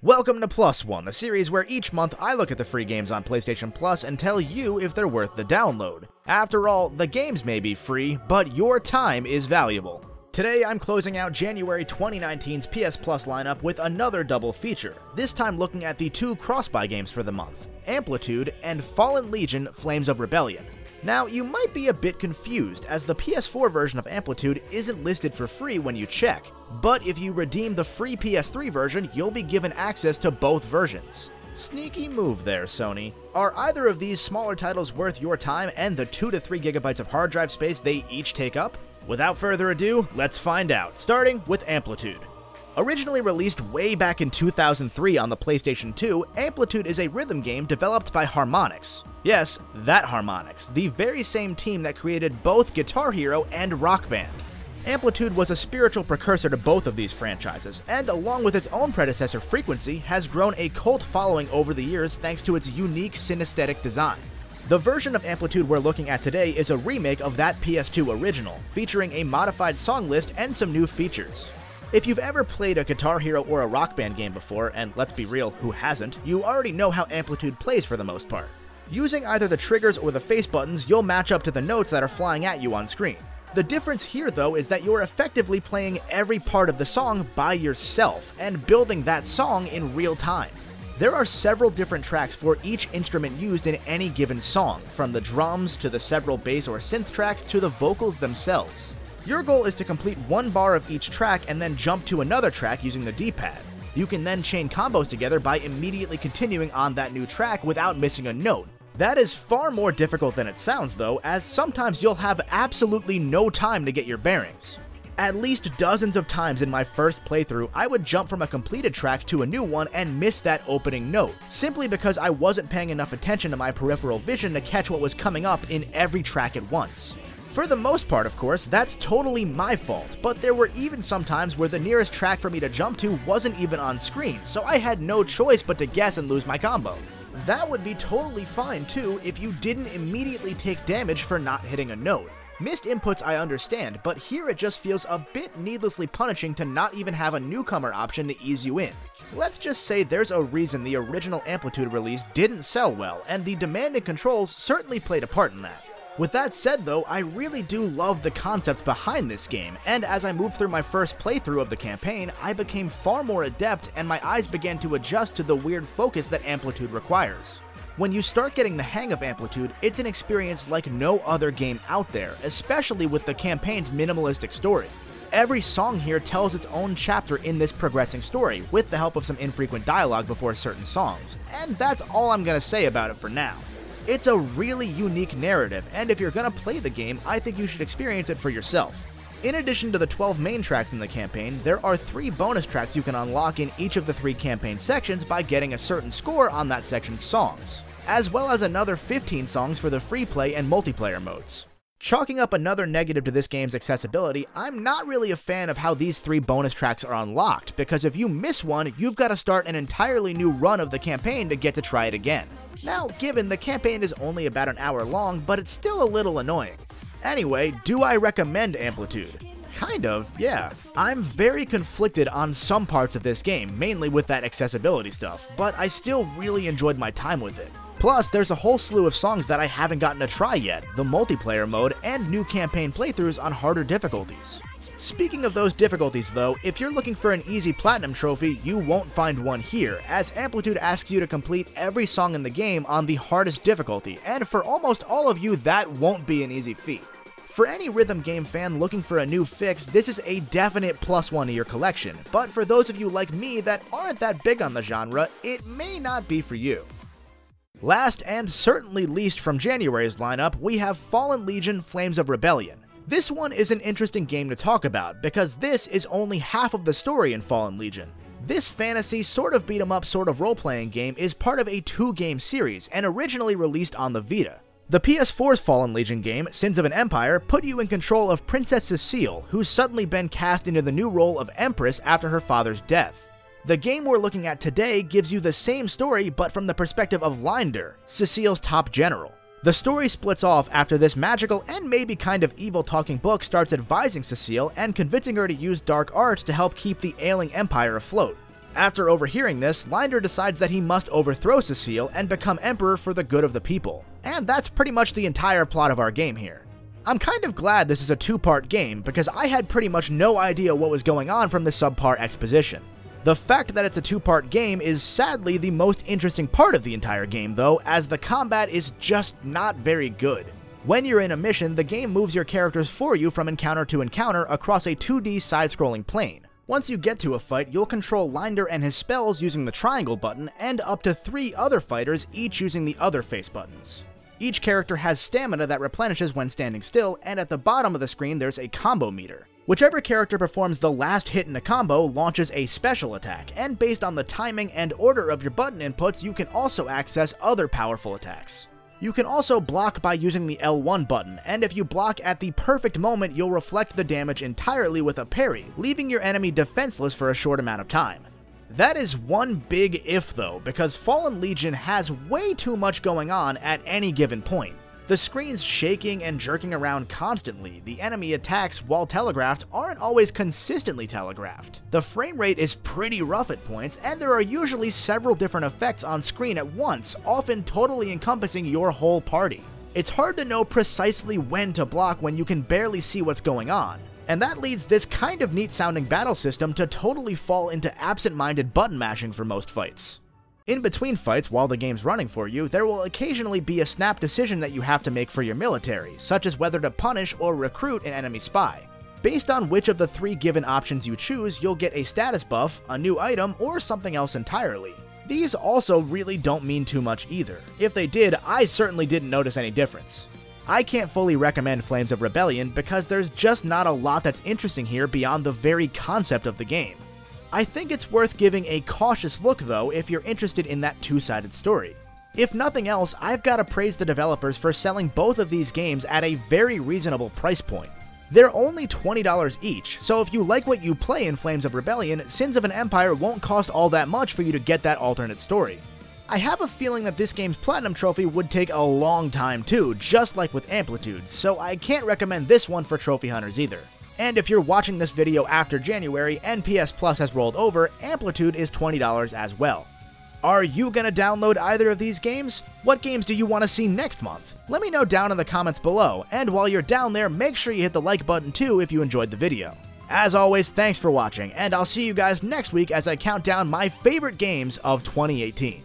Welcome to PLUSone, a series where each month I look at the free games on PlayStation Plus and tell you if they're worth the download. After all, the games may be free, but your time is valuable. Today I'm closing out January 2019's PS Plus lineup with another double feature, this time looking at the two cross-buy games for the month, Amplitude and Fallen Legion Flames of Rebellion. Now, you might be a bit confused, as the PS4 version of Amplitude isn't listed for free when you check, but if you redeem the free PS3 version, you'll be given access to both versions. Sneaky move there, Sony. Are either of these smaller titles worth your time and the 2 to 3 gigabytes of hard drive space they each take up? Without further ado, let's find out, starting with Amplitude. Originally released way back in 2003 on the PlayStation 2, Amplitude is a rhythm game developed by Harmonix. Yes, that Harmonix, the very same team that created both Guitar Hero and Rock Band. Amplitude was a spiritual precursor to both of these franchises, and along with its own predecessor Frequency, has grown a cult following over the years thanks to its unique synesthetic design. The version of Amplitude we're looking at today is a remake of that PS2 original, featuring a modified song list and some new features. If you've ever played a Guitar Hero or a Rock Band game before, and let's be real, who hasn't, you already know how Amplitude plays for the most part. Using either the triggers or the face buttons, you'll match up to the notes that are flying at you on screen. The difference here, though, is that you're effectively playing every part of the song by yourself, and building that song in real time. There are several different tracks for each instrument used in any given song, from the drums to the several bass or synth tracks to the vocals themselves. Your goal is to complete one bar of each track and then jump to another track using the D-pad. You can then chain combos together by immediately continuing on that new track without missing a note. That is far more difficult than it sounds though, as sometimes you'll have absolutely no time to get your bearings. At least dozens of times in my first playthrough, I would jump from a completed track to a new one and miss that opening note, simply because I wasn't paying enough attention to my peripheral vision to catch what was coming up in every track at once. For the most part, of course, that's totally my fault, but there were even some times where the nearest track for me to jump to wasn't even on screen, so I had no choice but to guess and lose my combo. That would be totally fine too if you didn't immediately take damage for not hitting a note. Missed inputs I understand, but here it just feels a bit needlessly punishing to not even have a newcomer option to ease you in. Let's just say there's a reason the original Amplitude release didn't sell well, and the demanding controls certainly played a part in that. With that said though, I really do love the concepts behind this game, and as I moved through my first playthrough of the campaign, I became far more adept and my eyes began to adjust to the weird focus that Amplitude requires. When you start getting the hang of Amplitude, it's an experience like no other game out there, especially with the campaign's minimalistic story. Every song here tells its own chapter in this progressing story, with the help of some infrequent dialogue before certain songs, and that's all I'm gonna say about it for now. It's a really unique narrative, and if you're gonna play the game, I think you should experience it for yourself. In addition to the 12 main tracks in the campaign, there are 3 bonus tracks you can unlock in each of the 3 campaign sections by getting a certain score on that section's songs, as well as another 15 songs for the free play and multiplayer modes. Chalking up another negative to this game's accessibility, I'm not really a fan of how these 3 bonus tracks are unlocked, because if you miss one, you've got to start an entirely new run of the campaign to get to try it again. Now, given the campaign is only about an hour long, but it's still a little annoying. Anyway, do I recommend Amplitude? Kind of, yeah. I'm very conflicted on some parts of this game, mainly with that accessibility stuff, but I still really enjoyed my time with it. Plus, there's a whole slew of songs that I haven't gotten to try yet, the multiplayer mode, and new campaign playthroughs on harder difficulties. Speaking of those difficulties though, if you're looking for an easy platinum trophy, you won't find one here, as Amplitude asks you to complete every song in the game on the hardest difficulty, and for almost all of you that won't be an easy feat. For any rhythm game fan looking for a new fix, this is a definite +1 to your collection, but for those of you like me that aren't that big on the genre, it may not be for you. Last and certainly least from January's lineup, we have Fallen Legion Flames of Rebellion. This one is an interesting game to talk about, because this is only half of the story in Fallen Legion. This fantasy sort of beat-em-up sort of role-playing game is part of a 2-game series, and originally released on the Vita. The PS4's Fallen Legion game, Sins of an Empire, put you in control of Princess Cecile, who's suddenly been cast into the new role of Empress after her father's death. The game we're looking at today gives you the same story, but from the perspective of Linder, Cecile's top general. The story splits off after this magical and maybe kind of evil talking book starts advising Cecile and convincing her to use dark arts to help keep the ailing empire afloat. After overhearing this, Linder decides that he must overthrow Cecile and become emperor for the good of the people. And that's pretty much the entire plot of our game here. I'm kind of glad this is a two-part game because I had pretty much no idea what was going on from the subpar exposition. The fact that it's a two-part game is sadly the most interesting part of the entire game though, as the combat is just not very good. When you're in a mission, the game moves your characters for you from encounter to encounter across a 2D side-scrolling plane. Once you get to a fight, you'll control Linder and his spells using the triangle button, and up to 3 other fighters each using the other face buttons. Each character has stamina that replenishes when standing still, and at the bottom of the screen there's a combo meter. Whichever character performs the last hit in a combo launches a special attack, and based on the timing and order of your button inputs, you can also access other powerful attacks. You can also block by using the L1 button, and if you block at the perfect moment, you'll reflect the damage entirely with a parry, leaving your enemy defenseless for a short amount of time. That is one big if though, because Fallen Legion has way too much going on at any given point. The screen's shaking and jerking around constantly, the enemy attacks, while telegraphed, aren't always consistently telegraphed. The frame rate is pretty rough at points, and there are usually several different effects on screen at once, often totally encompassing your whole party. It's hard to know precisely when to block when you can barely see what's going on. And that leads this kind of neat sounding battle system to totally fall into absent-minded button mashing for most fights. In between fights, while the game's running for you, there will occasionally be a snap decision that you have to make for your military, such as whether to punish or recruit an enemy spy. Based on which of the 3 given options you choose, you'll get a status buff, a new item, or something else entirely. These also really don't mean too much either. If they did, I certainly didn't notice any difference. I can't fully recommend Flames of Rebellion because there's just not a lot that's interesting here beyond the very concept of the game. I think it's worth giving a cautious look though if you're interested in that two-sided story. If nothing else, I've got to praise the developers for selling both of these games at a very reasonable price point. They're only $20 each, so if you like what you play in Flames of Rebellion, Sins of an Empire won't cost all that much for you to get that alternate story. I have a feeling that this game's Platinum Trophy would take a long time too, just like with Amplitude, so I can't recommend this one for trophy hunters either. And if you're watching this video after January and PS Plus has rolled over, Amplitude is $20 as well. Are you gonna download either of these games? What games do you want to see next month? Let me know down in the comments below, and while you're down there, make sure you hit the like button too if you enjoyed the video. As always, thanks for watching, and I'll see you guys next week as I count down my favorite games of 2018.